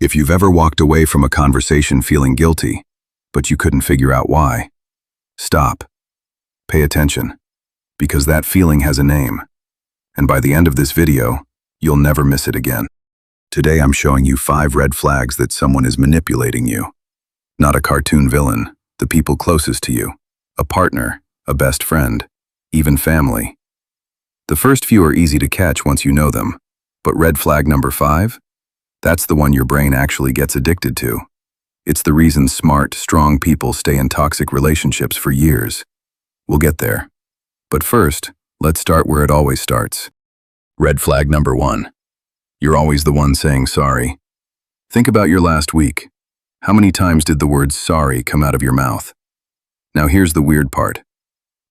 If you've ever walked away from a conversation feeling guilty, but you couldn't figure out why, stop. Pay attention, because that feeling has a name. And by the end of this video, you'll never miss it again. Today I'm showing you 5 red flags that someone is manipulating you. Not a cartoon villain, the people closest to you, a partner, a best friend, even family. The first few are easy to catch once you know them, but red flag number 5? That's the one your brain actually gets addicted to. It's the reason smart, strong people stay in toxic relationships for years. We'll get there. But first, let's start where it always starts. Red flag number 1. You're always the one saying sorry. Think about your last week. How many times did the word sorry come out of your mouth? Now here's the weird part.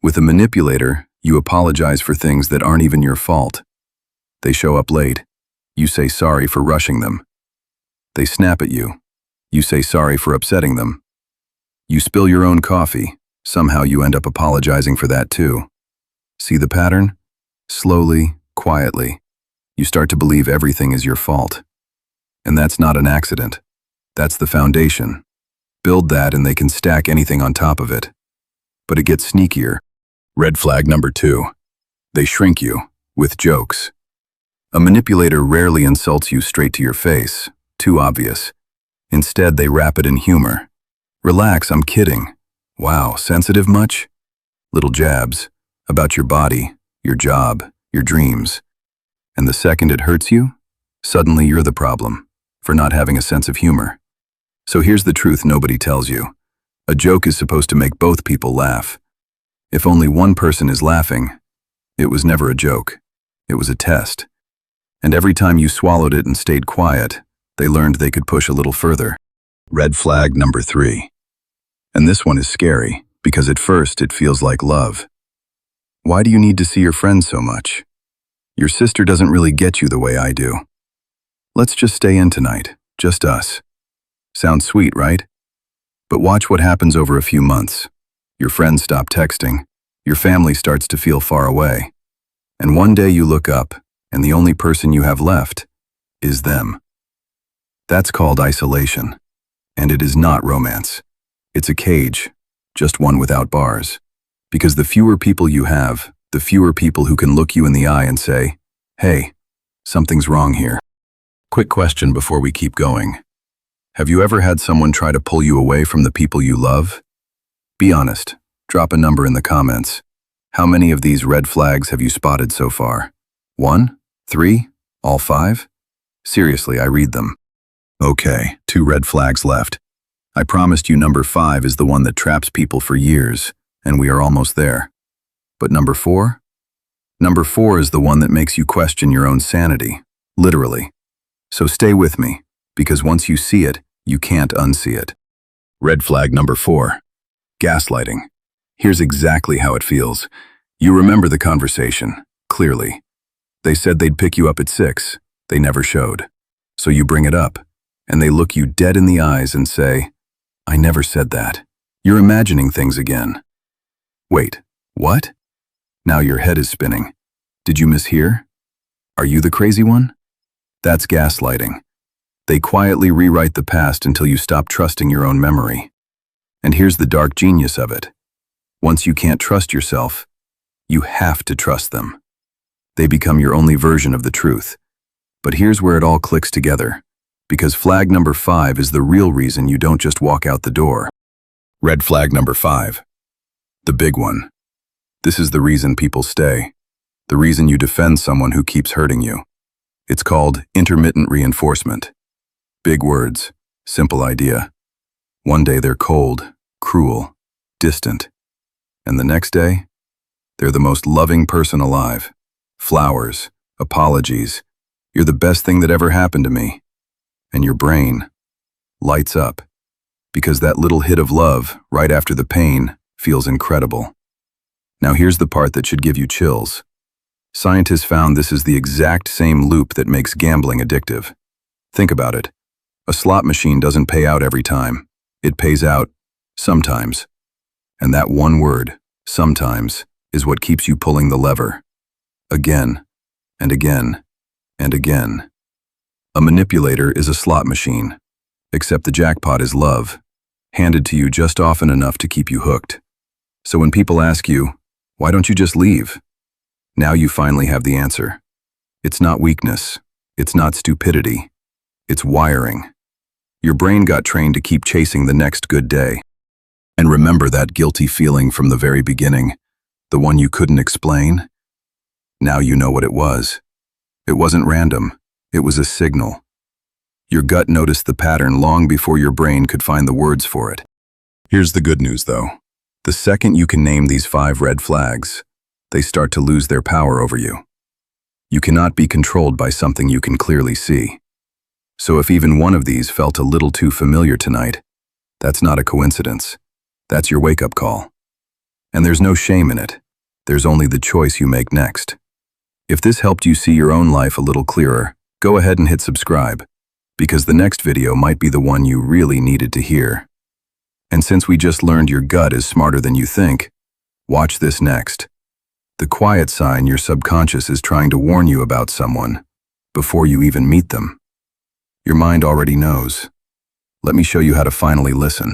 With a manipulator, you apologize for things that aren't even your fault. They show up late. You say sorry for rushing them. They snap at you. You say sorry for upsetting them. You spill your own coffee. Somehow you end up apologizing for that too. See the pattern? Slowly, quietly, you start to believe everything is your fault. And that's not an accident. That's the foundation. Build that and they can stack anything on top of it. But it gets sneakier. Red flag number 2. They shrink you with jokes. A manipulator rarely insults you straight to your face. Too obvious. Instead, they wrap it in humor. Relax, I'm kidding. Wow, sensitive much? Little jabs about your body, your job, your dreams. And the second it hurts you, suddenly you're the problem for not having a sense of humor. So here's the truth nobody tells you. A joke is supposed to make both people laugh. If only one person is laughing, it was never a joke. It was a test. And every time you swallowed it and stayed quiet, they learned they could push a little further. Red flag number 3. And this one is scary, because at first it feels like love. Why do you need to see your friends so much? Your sister doesn't really get you the way I do. Let's just stay in tonight, just us. Sounds sweet, right? But watch what happens over a few months. Your friends stop texting. Your family starts to feel far away. And one day you look up, and the only person you have left is them. That's called isolation. And it is not romance. It's a cage, just one without bars. Because the fewer people you have, the fewer people who can look you in the eye and say, hey, something's wrong here. Quick question before we keep going. Have you ever had someone try to pull you away from the people you love? Be honest. Drop a number in the comments. How many of these red flags have you spotted so far? 1? 3? All 5? Seriously, I read them. Okay, 2 red flags left. I promised you number 5 is the one that traps people for years, and we are almost there. But number 4? Number 4 is the one that makes you question your own sanity, literally. So stay with me, because once you see it, you can't unsee it. Red flag number 4. Gaslighting. Here's exactly how it feels. You remember the conversation, clearly. They said they'd pick you up at 6. They never showed. So you bring it up, and they look you dead in the eyes and say, I never said that. You're imagining things again. Wait, what? Now your head is spinning. Did you mishear? Are you the crazy one? That's gaslighting. They quietly rewrite the past until you stop trusting your own memory. And here's the dark genius of it. Once you can't trust yourself, you have to trust them. They become your only version of the truth. But here's where it all clicks together. Because flag number 5 is the real reason you don't just walk out the door. Red flag number 5. The big one. This is the reason people stay. The reason you defend someone who keeps hurting you. It's called intermittent reinforcement. Big words, simple idea. One day they're cold, cruel, distant. And the next day, they're the most loving person alive. Flowers, apologies. You're the best thing that ever happened to me. And your brain lights up. Because that little hit of love, right after the pain, feels incredible. Now here's the part that should give you chills. Scientists found this is the exact same loop that makes gambling addictive. Think about it. A slot machine doesn't pay out every time. It pays out sometimes. And that one word, sometimes, is what keeps you pulling the lever. Again, and again, and again. A manipulator is a slot machine, Except the jackpot is love, handed to you just often enough to keep you hooked. So when people ask you, why don't you just leave? Now you finally have the answer. It's not weakness. It's not stupidity. It's wiring. Your brain got trained to keep chasing the next good day. And remember that guilty feeling from the very beginning, the one you couldn't explain? Now you know what it was. It wasn't random. It was a signal. Your gut noticed the pattern long before your brain could find the words for it. Here's the good news, though. The second you can name these 5 red flags, they start to lose their power over you. You cannot be controlled by something you can clearly see. So if even one of these felt a little too familiar tonight, that's not a coincidence. That's your wake-up call. And there's no shame in it. There's only the choice you make next. If this helped you see your own life a little clearer, go ahead and hit subscribe, because the next video might be the one you really needed to hear. And since we just learned your gut is smarter than you think, watch this next. The quiet sign your subconscious is trying to warn you about someone before you even meet them. Your mind already knows. Let me show you how to finally listen.